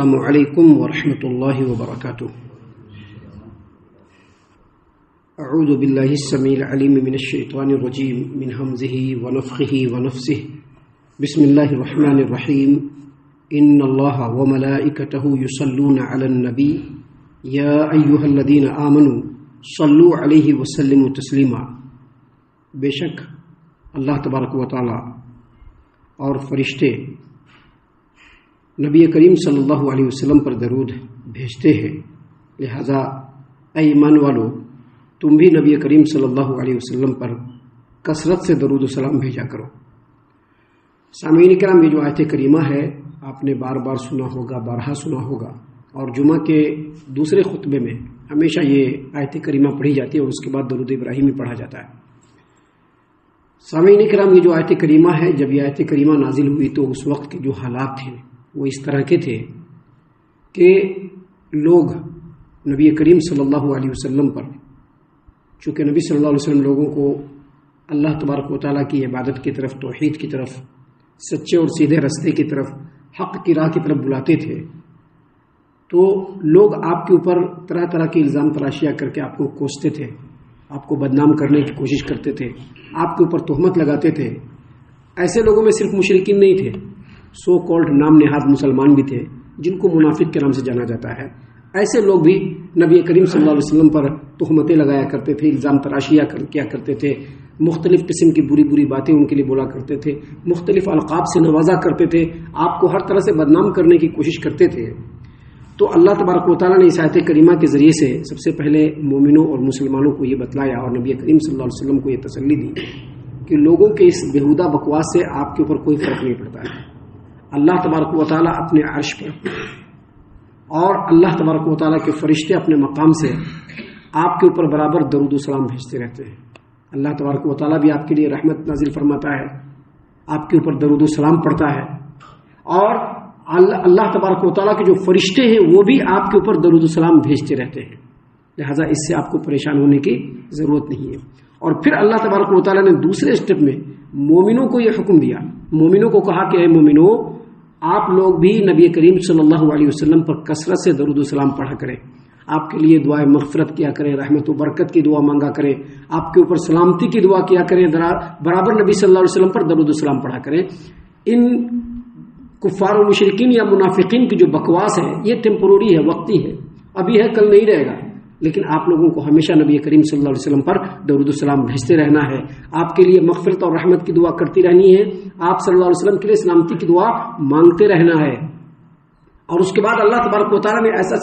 السلام علیکم ورحمۃ اللہ وبرکاتہ۔ اعوذ باللہ السمیع العلیم من الشیطان الرجیم من ہمزہ ونفخہ ونفثہ۔ بسم اللہ الرحمن الرحیم۔ ان اللہ وملائکتہ یصلون علی النبی یا ایھا الذین آمنوا صلوا علیہ وسلموا تسلیما۔ بے شک اللہ تبارک و تعالی اور فرشتے نبی کریم صلی اللہ علیہ وسلم پر درود بھیجتے ہیں، لہذا اے ایمان والو تم بھی نبی کریم صلی اللہ علیہ وسلم پر کثرت سے درود و سلام بھیجا کرو۔ سامعین کرام، یہ جو آیت کریمہ ہے آپ نے بار بار سنا ہوگا، بارہا سنا ہوگا، اور جمعہ کے دوسرے خطبے میں ہمیشہ یہ آیت کریمہ پڑھی جاتی ہے اور اس کے بعد درود ابراہیمی پڑھا جاتا ہے۔ سامعین کرام، یہ جو آیت کریمہ ہے، جب یہ آیت کریمہ نازل ہوئی تو اس وقت کے جو حالات تھے وہ اس طرح کے تھے کہ لوگ نبی کریم صلی اللہ علیہ وسلم پر، چونکہ نبی صلی اللہ علیہ وسلم لوگوں کو اللہ تبارک و تعالیٰ کی عبادت کی طرف، توحید کی طرف، سچے اور سیدھے راستے کی طرف، حق کی راہ کی طرف بلاتے تھے، تو لوگ آپ کے اوپر طرح طرح کے الزام تراشیاں کر کے آپ کو کوستے تھے، آپ کو بدنام کرنے کی کوشش کرتے تھے، آپ کے اوپر تہمت لگاتے تھے۔ ایسے لوگوں میں صرف مشرکین نہیں تھے، سو کالڈ نام نہاد مسلمان بھی تھے جن کو منافق کے نام سے جانا جاتا ہے۔ ایسے لوگ بھی نبی کریم صلی اللہ علیہ وسلم پر تہمتیں لگایا کرتے تھے، الزام تراشیاں کیا کرتے تھے، مختلف قسم کی بری بری باتیں ان کے لیے بولا کرتے تھے، مختلف القاب سے نوازا کرتے تھے، آپ کو ہر طرح سے بدنام کرنے کی کوشش کرتے تھے۔ تو اللہ تبارک و تعالیٰ نے اس آیت کریمہ کے ذریعے سے سب سے پہلے مومنوں اور مسلمانوں کو یہ بتلایا اور نبی کریم صلی اللہ علیہ وسلم کو یہ تسلی دی کہ لوگوں کے اس بےہودہ بکواس سے آپ کے اوپر کوئی فرق نہیں پڑتا ہے۔ اللہ تبارک و تعالیٰ اپنے عرش پر اور اللہ تبارک و تعالیٰ کے فرشتے اپنے مقام سے آپ کے اوپر برابر درود و سلام بھیجتے رہتے ہیں۔ اللہ تبارک و تعالیٰ بھی آپ کے لیے رحمت نازل فرماتا ہے، آپ کے اوپر درود و سلام پڑھتا ہے، اور اللہ تبارک و تعالیٰ کے جو فرشتے ہیں وہ بھی آپ کے اوپر درود و سلام بھیجتے رہتے ہیں، لہٰذا اس سے آپ کو پریشان ہونے کی ضرورت نہیں ہے۔ اور پھر اللہ تبارک و تعالیٰ نے دوسرے اسٹیپ میں مومنوں کو یہ حکم دیا، مومنوں کو کہا کہ اے مومنوں، آپ لوگ بھی نبی کریم صلی اللہ علیہ وسلم پر کثرت سے درود و سلام پڑھا کریں، آپ کے لیے دعائے مغفرت کیا کریں، رحمت و برکت کی دعا مانگا کریں، آپ کے اوپر سلامتی کی دعا کیا کریں، برابر نبی صلی اللہ علیہ وسلم پر درود و سلام پڑھا کریں۔ ان کفار و مشرکین یا منافقین کی جو بکواس ہے یہ ٹیمپروری ہے، وقتی ہے، ابھی ہے، کل نہیں رہے گا، لیکن آپ لوگوں کو ہمیشہ نبی کریم صلی اللہ علیہ وسلم پر درود و سلام بھیجتے رہنا ہے، آپ کے لیے مغفرت اور رحمت کی دعا کرتی رہنی ہے، آپ صلی اللہ علیہ وسلم کے لیے سلامتی کی دعا مانگتے رہنا ہے۔ اور اس کے بعد اللہ تبارک و تعالیٰ نے ایسا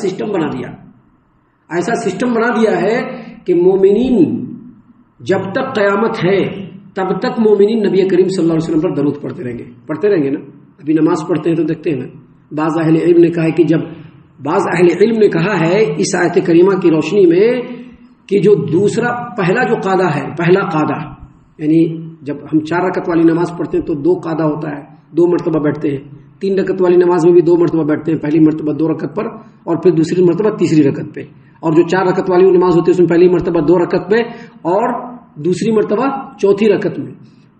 سسٹم بنا دیا ہے کہ مومنین جب تک قیامت ہے تب تک مومنین نبی کریم صلی اللہ علیہ وسلم پر درود پڑھتے رہیں گے نا۔ ابھی نماز پڑھتے ہیں تو دیکھتے ہیں نا، بعض اہل علم نے کہا ہے کہ بعض اہل علم نے کہا ہے اس آیت کریمہ کی روشنی میں کہ جو پہلا جو قاعدہ ہے، پہلا قاعدہ، یعنی جب ہم 4 رکعت والی نماز پڑھتے ہیں تو 2 قاعدہ ہوتا ہے، 2 مرتبہ بیٹھتے ہیں۔ 3 رکعت والی نماز میں بھی 2 مرتبہ بیٹھتے ہیں، پہلی مرتبہ 2 رکعت پر اور پھر دوسری مرتبہ تیسری رکعت پہ، اور جو 4 رکعت والی نماز ہوتی ہے اس میں پہلی مرتبہ 2 رکعت پہ اور دوسری مرتبہ چوتھی رکعت میں۔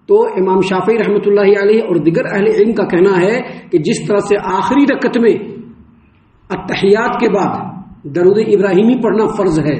تو امام شافعی رحمۃ اللہ علیہ اور دیگر اہل علم کا کہنا ہے کہ جس طرح سے آخری رکعت میں التحیات کے بعد درود ابراہیمی پڑھنا فرض ہے،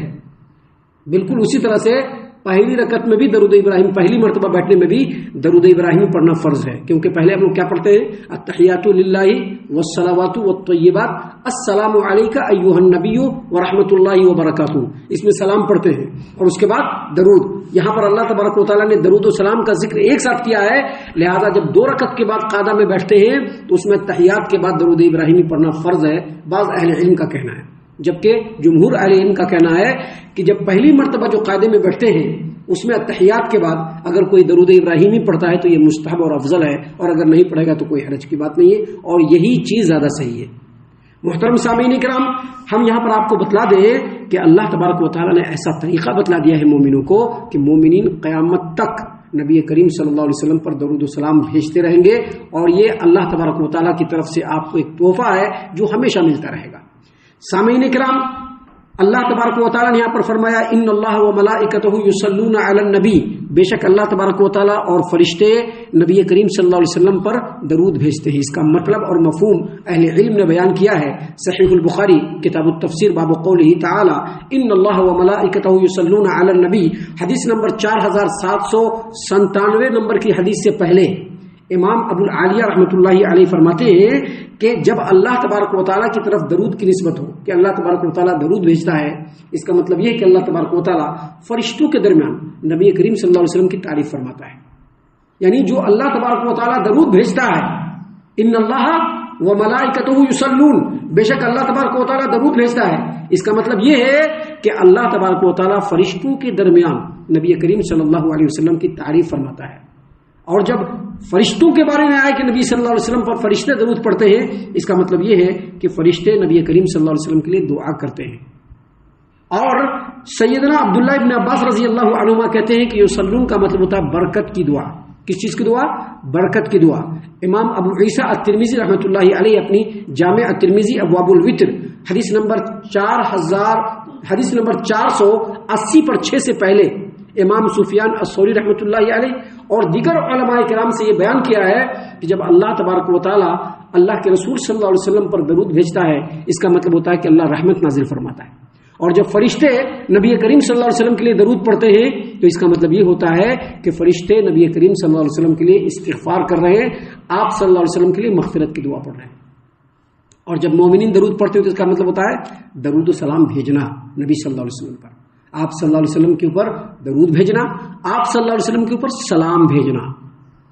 بالکل اسی طرح سے پہلی رکعت میں بھی درود ابراہیم، پہلی مرتبہ بیٹھنے میں بھی درود ابراہیمی پڑھنا فرض ہے، کیونکہ پہلے ہم لوگ کیا پڑھتے ہیں؟ التحیات للہ والصلوات والطیبات السلام علیک ایھا النبی ورحمۃ اللہ وبرکاتہ، اس میں سلام پڑھتے ہیں، اور اس کے بعد درود۔ یہاں پر اللہ تبارک و تعالیٰ نے درود و سلام کا ذکر ایک ساتھ کیا ہے، لہذا جب 2 رکعت کے بعد قاعدہ میں بیٹھتے ہیں تو اس میں تحیات کے بعد درود ابراہیمی پڑھنا فرض ہے، بعض اہل علم کا کہنا ہے، جبکہ جمہور اہل علم کا کہنا ہے کہ جب پہلی مرتبہ جو قاعدے میں بیٹھتے ہیں اس میں تحیات کے بعد اگر کوئی درود ابراہیمی پڑھتا ہے تو یہ مستحب اور افضل ہے، اور اگر نہیں پڑھے گا تو کوئی حرج کی بات نہیں ہے، اور یہی چیز زیادہ صحیح ہے۔ محترم سامعین کرام، ہم یہاں پر آپ کو بتلا دیں کہ اللہ تبارک و تعالیٰ نے ایسا طریقہ بتلا دیا ہے مومنوں کو کہ مومنین قیامت تک نبی کریم صلی اللہ علیہ وسلم پر درود و سلام بھیجتے رہیں گے، اور یہ اللہ تبارک و تعالیٰ کی طرف سے آپ کو ایک تحفہ ہے جو ہمیشہ ملتا رہے گا۔ سامعین کرام، اللہ تبارک و تعالیٰ نے یہاں پر فرمایا ان اللہ و ملائکتہ یصلون علی النبی، بے شک اللہ تبارک و تعالیٰ اور فرشتے نبی کریم صلی اللہ علیہ وسلم پر درود بھیجتے ہیں۔ اس کا مطلب اور مفہوم اہل علم نے بیان کیا ہے۔ صحیح البخاری کتاب التفسیر باب قولہ تعالی ان اللہ و ملائکتہ یصلون علی النبی، حدیث نمبر 4797 نمبر کی حدیث سے پہلے امام ابو العالیہ رحمۃ اللہ علیہ فرماتے ہیں کہ جب اللہ تبارک و تعالیٰ کی طرف درود کی نسبت ہو کہ اللہ تبارک و تعالیٰ درود بھیجتا ہے، اس کا مطلب یہ کہ اللہ تبارک و تعالیٰ فرشتوں کے درمیان نبی کریم صلی اللہ علیہ وسلم کی تعریف فرماتا ہے۔ یعنی جو اللہ تبارک و تعالیٰ درود بھیجتا ہے، ان اللہ و ملائکتہ یصلون، بے شک اللہ تبارک و تعالیٰ درود بھیجتا ہے، اس کا مطلب یہ ہے کہ اللہ تبارک و تعالیٰ فرشتوں کے درمیان نبی کریم صلی اللہ علیہ وسلم کی تعریف فرماتا ہے۔ اور جب فرشتوں کے بارے میں آئے کہ نبی صلی اللہ علیہ وسلم پر فرشتے درود پڑھتے ہیں، اس کا مطلب یہ ہے کہ فرشتے نبی کریم صلی اللہ علیہ وسلم کے لیے دعا کرتے ہیں۔ اور سیدنا عبداللہ ابن عباس رضی اللہ عنہما کہتے ہیں کہ یصلون کا مطلب ہوتا ہے برکت کی دعا۔ کس چیز کی دعا؟ برکت کی دعا۔ امام ابو عیسیٰ الترمذی رحمۃ اللہ علیہ اپنی جامع الترمذی ابواب الوتر حدیث نمبر 480 پر 6 سے پہلے امام سفیان الثوری رحمۃ اللہ علیہ اور دیگر علماء کرام سے یہ بیان کیا ہے کہ جب اللہ تبارک و تعالیٰ اللہ کے رسول صلی اللہ علیہ وسلم پر درود بھیجتا ہے، اس کا مطلب ہوتا ہے کہ اللہ رحمت نازل فرماتا ہے۔ اور جب فرشتے نبی کریم صلی اللہ علیہ وسلم کے لیے درود پڑھتے ہیں تو اس کا مطلب یہ ہوتا ہے کہ فرشتے نبی کریم صلی اللہ علیہ وسلم کے لیے استغفار کر رہے ہیں، آپ صلی اللہ علیہ وسلم کے لیے مغفرت کی دعا پڑھ رہے ہیں۔ اور جب مومنین درود پڑھتے ہیں تو اس کا مطلب ہوتا ہے درود و سلام بھیجنا نبی صلی اللہ علیہ وسلم پر، آپ صلی اللہ علیہ وسلم کے اوپر درود بھیجنا، آپ صلی اللہ علیہ وسلم کے اوپر سلام بھیجنا۔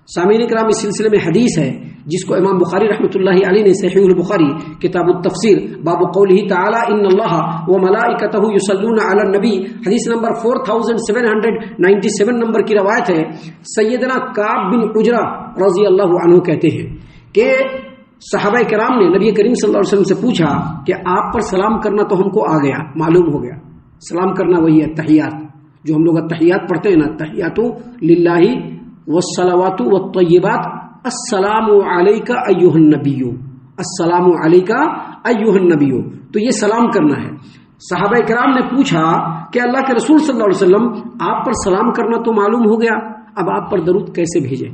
سامعین کرام، اس سلسلے میں حدیث ہے جس کو امام بخاری رحمۃ اللہ علیہ نے صحیح البخاری کتاب التفسیر باب قولہ تعالی ان اللہ و ملائکتہ یصلون علی النبی حدیث نمبر 4797 نمبر کی روایت ہے۔ سیدنا کعب بن عجرہ رضی اللہ عنہ کہتے ہیں کہ صحابہ کرام نے نبی کریم صلی اللہ علیہ وسلم سے پوچھا کہ آپ پر سلام کرنا تو ہم کو آ گیا، معلوم ہو گیا۔ سلام کرنا وہی ہے تحیات، جو ہم لوگ تحیات پڑھتے ہیں نا، تحیات للہ والصلوات والطیبات، السلام علیکہ ایھا النبی، السلام علیکہ ایھا النبی، تو یہ سلام کرنا ہے۔ صحابہ کرام نے پوچھا کہ اللہ کے رسول صلی اللہ علیہ وسلم آپ پر سلام کرنا تو معلوم ہو گیا، اب آپ پر درود کیسے بھیجیں،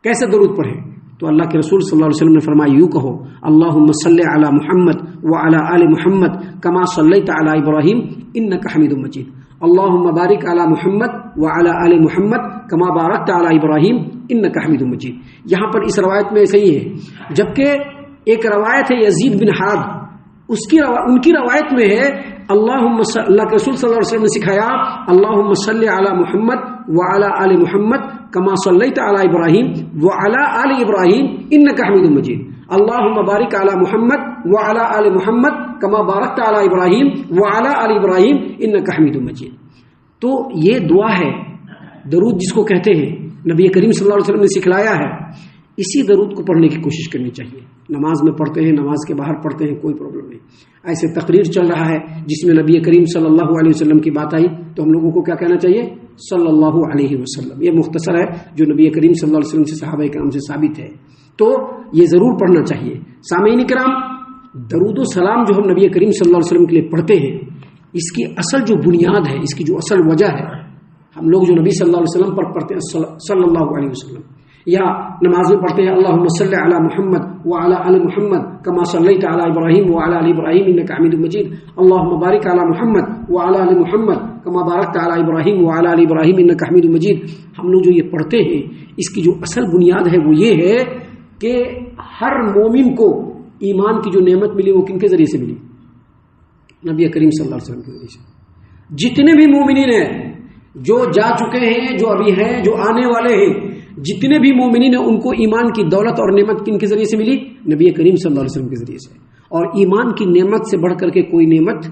کیسے درود پڑھیں؟ تو اللہ کے رسول صلی اللہ علیہ وسلم نے فرمایا یوں کہو اللہم صلی علی محمد وعلی آل محمد کما صلیت علی ابراہیم انک حمید مجید، اللہم بارک علی محمد وعلی آل محمد کما بارکت علی ابراہیم انک حمید مجید۔ یہاں پر اس روایت میں ایسے ہی ہے، جبکہ ایک روایت ہے یزید بن حاد، ان کی روایت میں ہے اللہ کے رسول صلی اللہ علیہ وسلم نے سکھایا اللہم صلی علی محمد وعلی آل محمد کما صلیت علی ابراہیم وعلی آل ابراہیم انک حمید مجید، اللہم بارک علی محمد وعلی آل محمد کما بارکت علی ابراہیم وعلی آل ابراہیم انک حمید مجید۔ تو یہ دعا ہے، درود جس کو کہتے ہیں، نبی کریم صلی اللہ علیہ وسلم نے سکھلایا ہے، اسی درود کو پڑھنے کی کوشش کرنی چاہیے۔ نماز میں پڑھتے ہیں، نماز کے باہر پڑھتے ہیں، کوئی پرابلم نہیں۔ ایسے تقریر چل رہا ہے جس میں نبی کریم صلی اللہ علیہ وسلم کی بات آئی تو ہم لوگوں کو کیا کہنا چاہیے؟ صلی اللہ علیہ وسلم۔ یہ مختصر ہے جو نبی کریم صلی اللہ علیہ وسلم سے صحابہ کرام سے ثابت ہے، تو یہ ضرور پڑھنا چاہیے۔ سامعین کرام، درود و سلام جو ہم نبی کریم صلی اللہ علیہ وسلم کے لیے پڑھتے ہیں، اس کی اصل جو بنیاد ہے، اس کی جو اصل وجہ ہے، ہم لوگ جو نبی صلی اللہ علیہ وسلم پر پڑھتے ہیں صلی اللہ علیہ وسلم، یا نماز میں پڑھتے ہیں اللہم صلی علی محمد وعلی آل محمد کما صلیت علی ابراہیم وعلی آل ابراہیم انک حمید مجید، اللہم بارک علی محمد وعلی آل محمد کما بارکت علی ابراہیم وعلی آل ابراہیم انک حمید مجید۔ ہم لوگ جو یہ پڑھتے ہیں، اس کی جو اصل بنیاد ہے وہ یہ ہے کہ ہر مومن کو ایمان کی جو نعمت ملی وہ کن کے ذریعے سے ملی؟ نبی کریم صلی اللہ علیہ وسلم کے ذریعے سے۔ جتنے بھی مومنین ہیں جو جا چکے ہیں، جو ابھی ہیں، جو آنے والے ہیں، جتنے بھی مومنین ہیں ان کو ایمان کی دولت اور نعمت کن کے ذریعے سے ملی؟ نبی کریم صلی اللہ علیہ وسلم کے ذریعے سے۔ اور ایمان کی نعمت سے بڑھ کر کے کوئی نعمت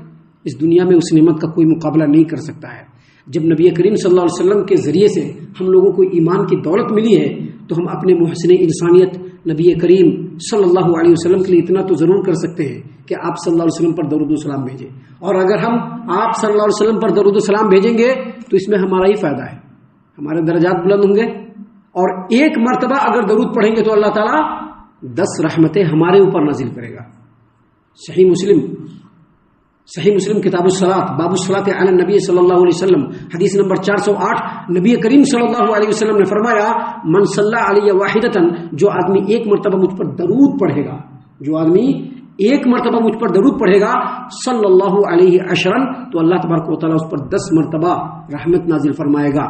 اس دنیا میں اس نعمت کا کوئی مقابلہ نہیں کر سکتا ہے۔ جب نبی کریم صلی اللہ علیہ وسلم کے ذریعے سے ہم لوگوں کو ایمان کی دولت ملی ہے تو ہم اپنے محسن انسانیت نبی کریم صلی اللہ علیہ وسلم کے لیے اتنا تو ضرور کر سکتے ہیں کہ آپ صلی اللہ علیہ وسلم پر درود و سلام بھیجیں۔ اور اگر ہم آپ صلی اللہ علیہ وسلم پر درود و سلام بھیجیں گے تو اس میں ہمارا ہی فائدہ ہے، ہمارے درجات بلند ہوں گے۔ اور ایک مرتبہ اگر درود پڑھیں گے تو اللہ تعالیٰ 10 رحمتیں ہمارے اوپر نازل کرے گا۔ صحیح مسلم صحیح مسلم کتاب الصلاۃ باب الصلاۃ علی النبی صلی اللہ علیہ وسلم حدیث نمبر 408، نبی کریم صلی اللہ علیہ وسلم نے فرمایا من صلی علی واحدۃ، جو آدمی ایک مرتبہ مجھ پر درود پڑھے گا، جو آدمی ایک مرتبہ مجھ پر درود پڑھے گا، صلی اللہ علیہ عشرا، تو اللہ تبارک و تعالیٰ اس پر 10 مرتبہ رحمت نازل فرمائے گا۔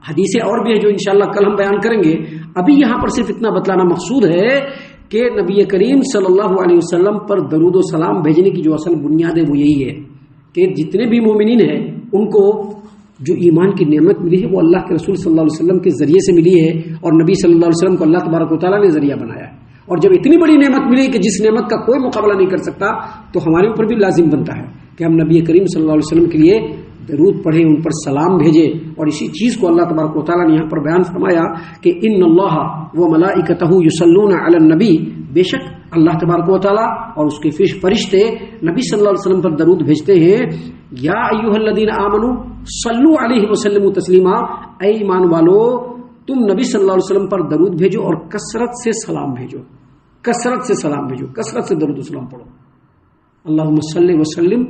حدیثیں اور بھی ہیں جو انشاءاللہ کل ہم بیان کریں گے، ابھی یہاں پر صرف اتنا بتلانا مقصود ہے کہ نبی کریم صلی اللہ علیہ وسلم پر درود و سلام بھیجنے کی جو اصل بنیاد ہے وہ یہی ہے کہ جتنے بھی مومنین ہیں ان کو جو ایمان کی نعمت ملی ہے وہ اللہ کے رسول صلی اللہ علیہ وسلم کے ذریعے سے ملی ہے، اور نبی صلی اللہ علیہ وسلم کو اللہ تبارک و تعالیٰ نے ذریعہ بنایا ہے۔ اور جب اتنی بڑی نعمت ملی کہ جس نعمت کا کوئی مقابلہ نہیں کر سکتا، تو ہمارے اوپر بھی لازم بنتا ہے کہ ہم نبی کریم صلی اللہ علیہ وسلم کے لیے درود پڑھیں، ان پر سلام بھیجیں۔ اور اسی چیز کو اللہ تبارک و تعالیٰ نے یہاں پر بیان فرمایا کہ ان اللہ و ملائکتہ یصلون علی النبی، بے شک اللہ تبارک و تعالیٰ اور اس کے فرشتے نبی صلی اللہ علیہ وسلم پر درود بھیجتے ہیں۔ یا ایھا الذین آمنوا صلوا علیہ وسلموا تسلیما، اے ایمان والو تم نبی صلی اللہ علیہ وسلم پر درود بھیجو اور کثرت سے سلام بھیجو، کثرت سے سلام بھیجو، کثرت سے درود و سلام پڑھو۔ اللہم صلی وسلم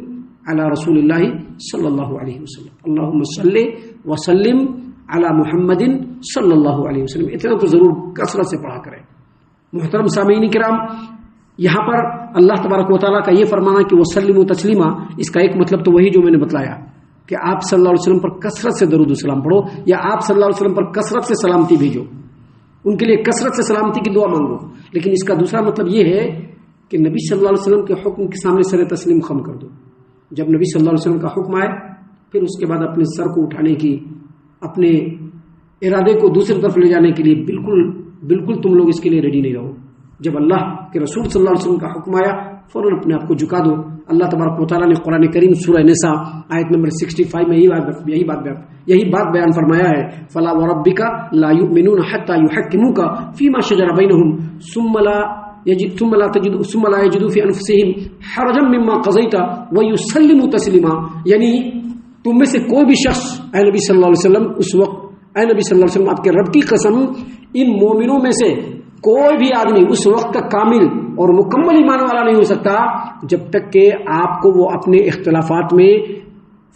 علی رسول اللہ صلی اللہ علیہ وسلم، اللہم صلی وسلم علی محمد صلی اللہ علیہ وسلم، اتنا تو ضرور کثرت سے پڑھا کریں۔ محترم سامعین کرام، یہاں پر اللہ تبارک و تعالیٰ کا یہ فرمانا کہ وسلموا تسلیما، اس کا ایک مطلب تو وہی جو میں نے بتلایا کہ آپ صلی اللہ علیہ وسلم پر کثرت سے درود و سلام پڑھو، یا آپ صلی اللہ علیہ وسلم پر کثرت سے سلامتی بھیجو، ان کے لیے کثرت سے سلامتی کی دعا مانگو۔ لیکن اس کا دوسرا مطلب یہ ہے کہ نبی صلی اللہ علیہ وسلم کے حکم کے سامنے سر تسلیم خم کر دو۔ جب نبی صلی اللہ علیہ وسلم کا حکم آئے پھر اس کے بعد اپنے سر کو اٹھانے کی، اپنے ارادے کو دوسری طرف لے جانے کے لیے بالکل تم لوگ اس کے لیے ریڈی نہیں رہو۔ جب اللہ کے رسول صلی اللہ علیہ وسلم کا حکم آیا فوراً اپنے آپ کو جھکا دو۔ اللہ تبارک و تعالیٰ نے قرآن کریم سورہ نساء آیت نمبر 65 میں یہی بات بیان فرمایا ہے، فلا وربک لا یؤمنون حتی یحکموک فیما شجر بینہم ثم لا یجدوا فی انفسہم حرجا مما قضیت ویسلموا تسلیما، یعنی تم میں سے کوئی بھی شخص، اے نبی صلی اللہ علیہ وسلم، اس وقت اے نبی صلی اللہ علیہ وسلم آپ کے رب کی قسم، ان مومنوں میں سے کوئی بھی آدمی اس وقت تک کامل اور مکمل ایمان والا نہیں ہو سکتا جب تک کہ آپ کو وہ اپنے اختلافات میں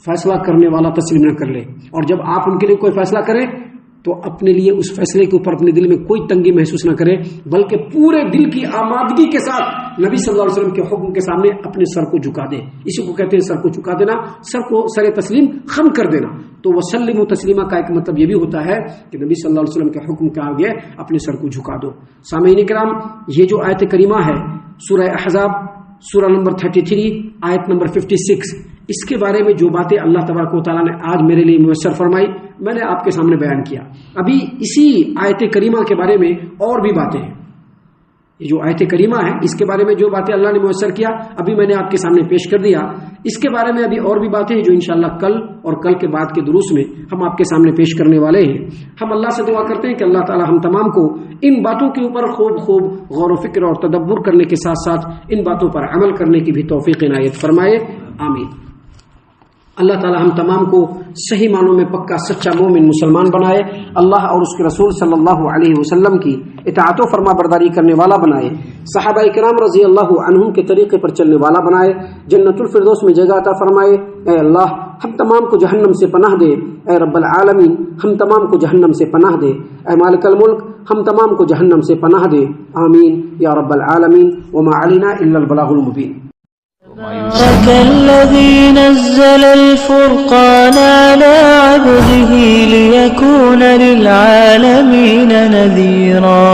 فیصلہ کرنے والا تسلیم نہ کر لے، اور جب آپ ان کے لیے کوئی فیصلہ کریں تو اپنے لیے اس فیصلے کے اوپر اپنے دل میں کوئی تنگی محسوس نہ کرے، بلکہ پورے دل کی آمادگی کے ساتھ نبی صلی اللہ علیہ وسلم کے حکم کے سامنے اپنے سر کو جھکا دے۔ اسی کو کہتے ہیں سر کو جھکا دینا، سر تسلیم خم کر دینا۔ تو وسلم و تسلیمہ کا ایک مطلب یہ بھی ہوتا ہے کہ نبی صلی اللہ علیہ وسلم کے حکم کے آگے اپنے سر کو جھکا دو۔ سامعین کرام، یہ جو آیت کریمہ ہے سورہ احزاب سورہ نمبر 33 آیت نمبر 56، اس کے بارے میں جو باتیں اللہ تبارک و تعالیٰ نے آج میرے لیے میسر فرمائی میں نے آپ کے سامنے بیان کیا۔ ابھی اسی آیت کریمہ کے بارے میں اور بھی باتیں ہیں، یہ جو آیت کریمہ ہے اس کے بارے میں جو باتیں اللہ نے میسر کیا ابھی میں نے آپ کے سامنے پیش کر دیا، اس کے بارے میں ابھی اور بھی باتیں ہیں جو انشاءاللہ کل اور کل کے بعد کے دروس میں ہم آپ کے سامنے پیش کرنے والے ہیں۔ ہم اللہ سے دعا کرتے ہیں کہ اللہ تعالی ہم تمام کو ان باتوں کے اوپر خوب غور و فکر اور تدبر کرنے کے ساتھ ساتھ ان باتوں پر عمل کرنے کی بھی توفیق عنایت فرمائے، آمین۔ اللہ تعالی ہم تمام کو صحیح معنوں میں پکا سچا مومن مسلمان بنائے، اللہ اور اس کے رسول صلی اللہ علیہ وسلم کی اطاعت و فرما برداری کرنے والا بنائے، صحابہ کرام رضی اللہ عنہم کے طریقے پر چلنے والا بنائے، جنت الفردوس میں جگہ عطا فرمائے۔ اے اللہ ہم تمام کو جہنم سے پناہ دے، اے رب العالمین ہم تمام کو جہنم سے پناہ دے، اے مالک الملک ہم تمام کو جہنم سے پناہ دے، آمین یا رب العالمین۔ وما علینا الا البلاغ المبین۔ تبارك الذي نزل الفرقان على عبده ليكون للعالمين نذيرا